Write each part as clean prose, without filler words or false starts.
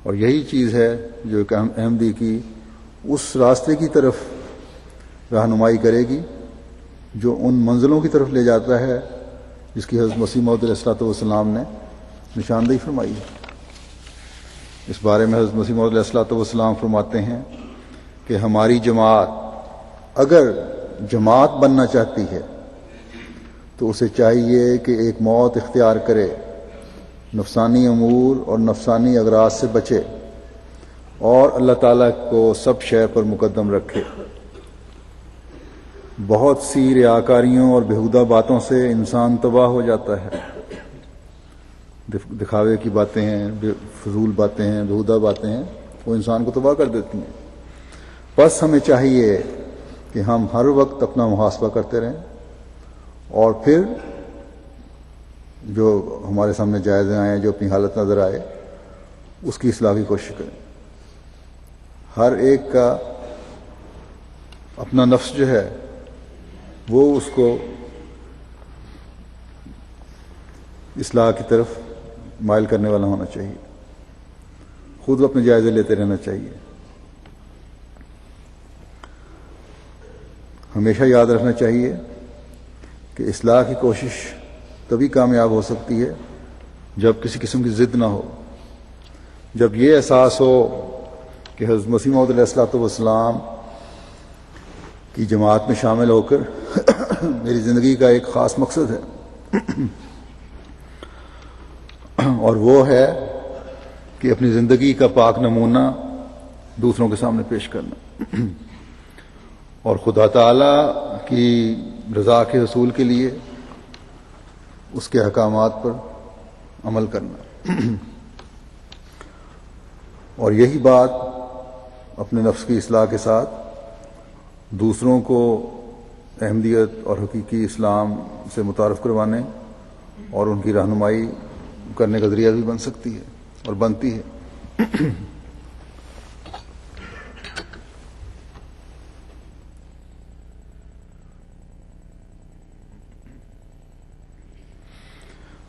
اور یہی چیز ہے جو کہ احمدی کی اس راستے کی طرف رہنمائی کرے گی جو ان منزلوں کی طرف لے جاتا ہے جس کی حضرت مسیح موعود علیہ الصلوۃ والسلام نے نشاندہی فرمائی ہے۔ اس بارے میں حضرت مسیح موعود علیہ الصلوۃ والسلام فرماتے ہیں کہ ہماری جماعت اگر جماعت بننا چاہتی ہے تو اسے چاہیے کہ ایک موت اختیار کرے، نفسانی امور اور نفسانی اغراض سے بچے اور اللہ تعالیٰ کو سب شے پر مقدم رکھے۔ بہت سی ریاکاریوں اور بےہودہ باتوں سے انسان تباہ ہو جاتا ہے۔ دکھاوے کی باتیں ہیں، فضول باتیں ہیں، بےہودہ باتیں ہیں، وہ انسان کو تباہ کر دیتی ہیں۔ بس ہمیں چاہیے کہ ہم ہر وقت اپنا محاسبہ کرتے رہیں اور پھر جو ہمارے سامنے جائزے آئیں، جو اپنی حالت نظر آئے، اس کی اصلاح کی کوشش کریں۔ ہر ایک کا اپنا نفس جو ہے وہ اس کو اصلاح کی طرف مائل کرنے والا ہونا چاہیے، خود اپنے جائزے لیتے رہنا چاہیے۔ ہمیشہ یاد رکھنا چاہیے کہ اصلاح کی کوشش تبھی کامیاب ہو سکتی ہے جب کسی قسم کی ضد نہ ہو، جب یہ احساس ہو کہ حضرت مسیح موعود علیہ الصلوۃ والسلام کی جماعت میں شامل ہو کر میری زندگی کا ایک خاص مقصد ہے، اور وہ ہے کہ اپنی زندگی کا پاک نمونہ دوسروں کے سامنے پیش کرنا اور خدا تعالی کی رضا کے حصول کے لیے اس کے احکامات پر عمل کرنا۔ اور یہی بات اپنے نفس کی اصلاح کے ساتھ دوسروں کو احمدیت اور حقیقی اسلام سے متعارف کروانے اور ان کی رہنمائی کرنے کا ذریعہ بھی بن سکتی ہے اور بنتی ہے۔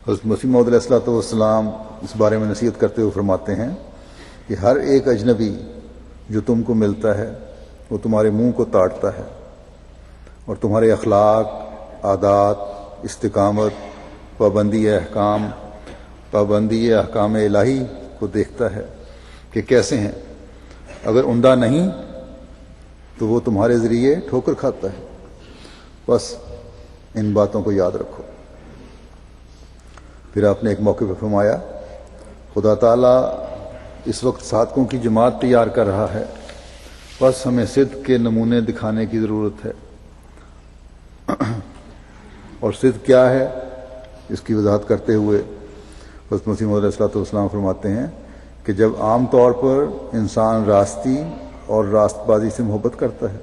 حضرت مسیح موعود علیہ الصلوۃ والسلام اس بارے میں نصیحت کرتے ہوئے فرماتے ہیں کہ ہر ایک اجنبی جو تم کو ملتا ہے وہ تمہارے منہ کو تاڑتا ہے اور تمہارے اخلاق، عادات، استقامت، پابندی احکام الہی کو دیکھتا ہے کہ کیسے ہیں۔ اگر عمدہ نہیں تو وہ تمہارے ذریعے ٹھوکر کھاتا ہے۔ بس ان باتوں کو یاد رکھو۔ پھر آپ نے ایک موقع پہ فرمایا، خدا تعالیٰ اس وقت صادقوں کی جماعت تیار کر رہا ہے، بس ہمیں صدق کے نمونے دکھانے کی ضرورت ہے۔ اور صدق کیا ہے اس کی وضاحت کرتے ہوئے حضرت مسیح موعود علیہ الصلوۃ والسلام فرماتے ہیں کہ جب عام طور پر انسان راستی اور راست بازی سے محبت کرتا ہے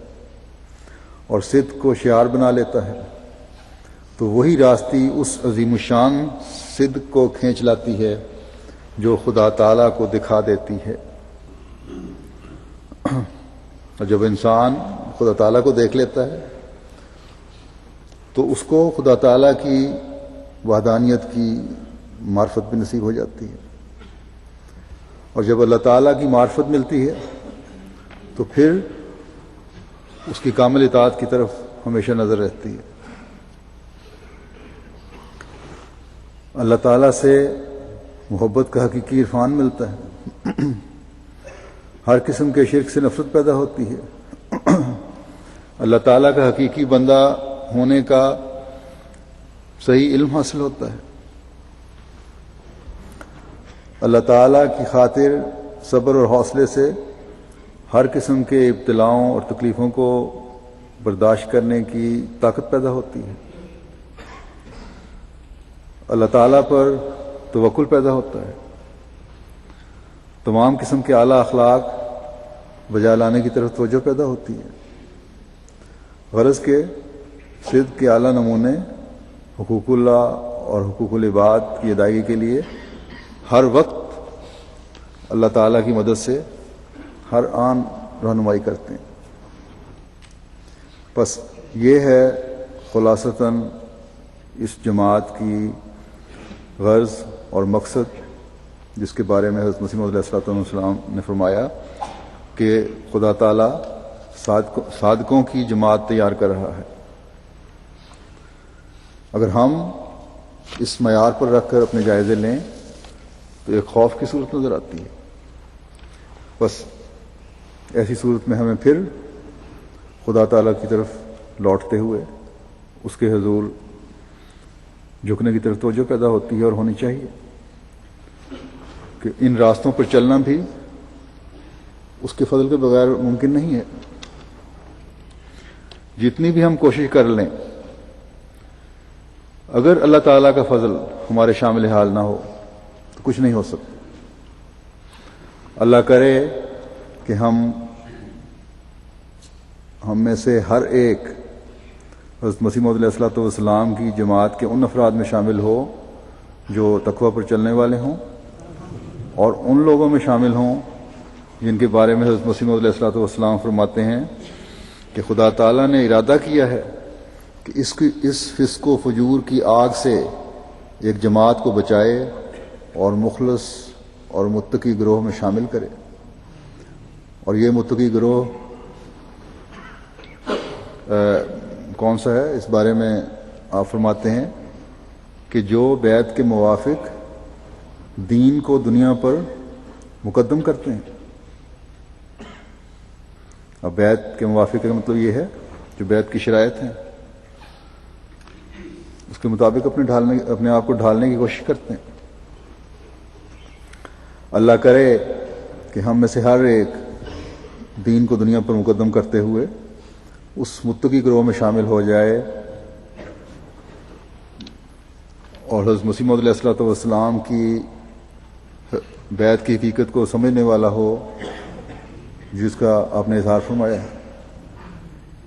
اور صدق کو شعار بنا لیتا ہے تو وہی راستی اس عظیم الشان صدق کو کھینچ لاتی ہے جو خدا تعالیٰ کو دکھا دیتی ہے۔ اور جب انسان خدا تعالیٰ کو دیکھ لیتا ہے تو اس کو خدا تعالیٰ کی وحدانیت کی معرفت بھی نصیب ہو جاتی ہے، اور جب اللہ تعالیٰ کی معرفت ملتی ہے تو پھر اس کی کامل اطاعت کی طرف ہمیشہ نظر رہتی ہے۔ اللہ تعالیٰ سے محبت کا حقیقی عرفان ملتا ہے، ہر قسم کے شرک سے نفرت پیدا ہوتی ہے، اللہ تعالیٰ کا حقیقی بندہ ہونے کا صحیح علم حاصل ہوتا ہے، اللہ تعالیٰ کی خاطر صبر اور حوصلے سے ہر قسم کے ابتلاؤں اور تکلیفوں کو برداشت کرنے کی طاقت پیدا ہوتی ہے، اللہ تعالیٰ پر توکل پیدا ہوتا ہے، تمام قسم کے اعلیٰ اخلاق بجا لانے کی طرف توجہ پیدا ہوتی ہے، غرض کے صدق کے اعلیٰ نمونے حقوق اللہ اور حقوق العباد کی ادائیگی کے لیے ہر وقت اللہ تعالیٰ کی مدد سے ہر آن رہنمائی کرتے ہیں۔ بس یہ ہے خلاصتاً اس جماعت کی غرض اور مقصد جس کے بارے میں حضرت مسیح موعود علیہ الصلوۃ والسلام نے فرمایا کہ خدا تعالیٰ صادقوں کی جماعت تیار کر رہا ہے. اگر ہم اس معیار پر رکھ کر اپنے جائزے لیں تو ایک خوف کی صورت نظر آتی ہے. بس ایسی صورت میں ہمیں پھر خدا تعالیٰ کی طرف لوٹتے ہوئے اس کے حضور جھکنے کی طرف توجہ پیدا ہوتی ہے اور ہونی چاہیے کہ ان راستوں پر چلنا بھی اس کے فضل کے بغیر ممکن نہیں ہے. جتنی بھی ہم کوشش کر لیں اگر اللہ تعالیٰ کا فضل ہمارے شامل حال نہ ہو تو کچھ نہیں ہو سکتا. اللہ کرے کہ ہم میں سے ہر ایک حضرت مسیح موعود علیہ الصلوۃ والسلام کی جماعت کے ان افراد میں شامل ہو جو تقوی پر چلنے والے ہوں، اور ان لوگوں میں شامل ہوں جن کے بارے میں حضرت مسیح موعود علیہ الصلوۃ والسلام فرماتے ہیں کہ خدا تعالیٰ نے ارادہ کیا ہے کہ اس فسق و فجور کی آگ سے ایک جماعت کو بچائے اور مخلص اور متقی گروہ میں شامل کرے. اور یہ متقی گروہ کون سا ہے؟ اس بارے میں آپ فرماتے ہیں کہ جو بیعت کے موافق دین کو دنیا پر مقدم کرتے ہیں. اب بیعت کے موافق کا مطلب یہ ہے جو بیعت کی شرائط ہیں اس کے مطابق اپنے آپ کو ڈھالنے کی کوشش کرتے ہیں. اللہ کرے کہ ہم میں سے ہر ایک دین کو دنیا پر مقدم کرتے ہوئے اس متقی گروہ میں شامل ہو جائے اور حضرت مسیح موعود علیہ الصلوۃ والسلام کی بیعت کی حقیقت کو سمجھنے والا ہو جس کا آپ نے اظہار فرمایا ہے.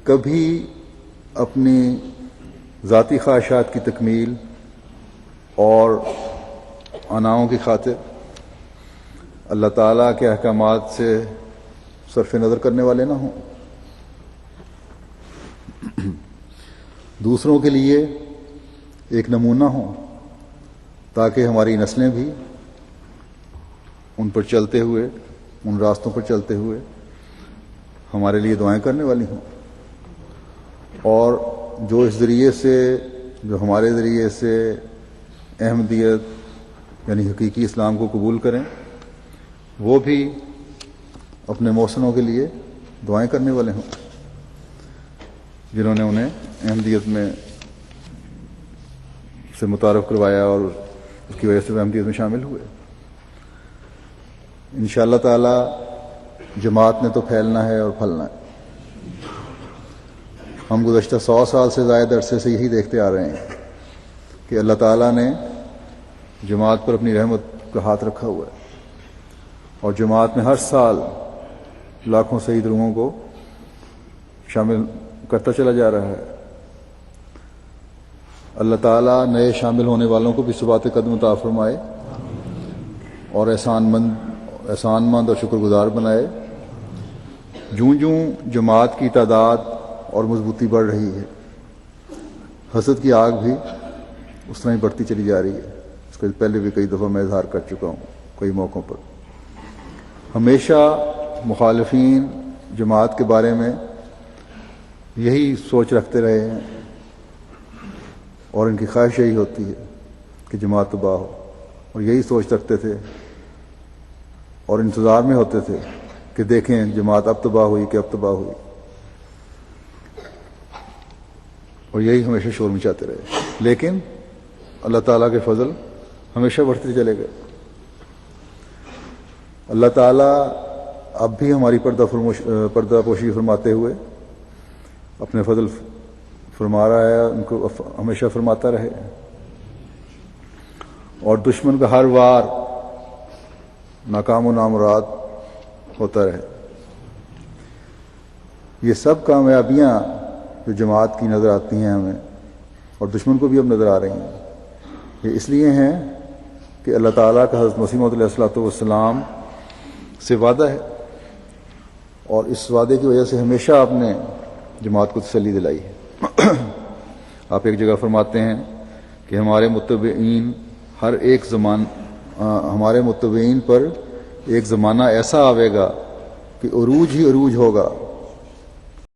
کبھی اپنی ذاتی خواہشات کی تکمیل اور عناؤں کی خاطر اللہ تعالیٰ کے احکامات سے صرف نظر کرنے والے نہ ہوں. دوسروں کے لیے ایک نمونہ ہوں تاکہ ہماری نسلیں بھی ان پر چلتے ہوئے، ان راستوں پر چلتے ہوئے ہمارے لیے دعائیں کرنے والی ہوں، اور جو اس ذریعے سے، جو ہمارے ذریعے سے احمدیت یعنی حقیقی اسلام کو قبول کریں، وہ بھی اپنے محسنوں کے لیے دعائیں کرنے والے ہوں جنہوں نے انہیں احمدیت میں سے متعارف کروایا اور اس کی وجہ سے وہ احمدیت میں شامل ہوئے. انشاءاللہ تعالی جماعت نے تو پھیلنا ہے اور پھلنا ہے. ہم گزشتہ 100 سال سے زائد عرصے سے یہی دیکھتے آ رہے ہیں کہ اللہ تعالیٰ نے جماعت پر اپنی رحمت کا ہاتھ رکھا ہوا ہے، اور جماعت میں ہر سال لاکھوں شہید روحوں کو شامل کرتا چلا جا رہا ہے. اللہ تعالیٰ نئے شامل ہونے والوں کو بھی ثبات قدم عطا فرمائے اور احسان مند اور شکر گزار بنائے. جوں جوں جماعت کی تعداد اور مضبوطی بڑھ رہی ہے، حسد کی آگ بھی اس طرح ہی بڑھتی چلی جا رہی ہے. اس کے پہلے بھی کئی دفعہ میں اظہار کر چکا ہوں کئی موقعوں پر. ہمیشہ مخالفین جماعت کے بارے میں یہی سوچ رکھتے رہے ہیں اور ان کی خواہش یہی ہوتی ہے کہ جماعت تباہ ہو، اور یہی سوچ رکھتے تھے اور انتظار میں ہوتے تھے کہ دیکھیں جماعت اب تباہ ہوئی کہ اب تباہ ہوئی، اور یہی ہمیشہ شور مچاتے رہے. لیکن اللہ تعالیٰ کے فضل ہمیشہ بڑھتے چلے گئے. اللہ تعالیٰ اب بھی ہماری پردہ پوشی فرماتے ہوئے اپنے فضل فرما رہا ہے، ان کو ہمیشہ فرماتا رہے، اور دشمن کا ہر وار ناکام و نامراد ہوتا رہے. یہ سب کامیابیاں جو جماعت کی نظر آتی ہیں ہمیں اور دشمن کو بھی اب نظر آ رہی ہیں، یہ اس لیے ہیں کہ اللہ تعالیٰ کا حضرت مسیح موعود علیہ الصلوۃ والسلام سے وعدہ ہے، اور اس وعدے کی وجہ سے ہمیشہ آپ نے جماعت کو تسلی دلائی ہے. آپ ایک جگہ فرماتے ہیں کہ ہمارے متبعین ہر ہمارے متبعین پر ایک زمانہ ایسا آئے گا کہ عروج ہی عروج ہوگا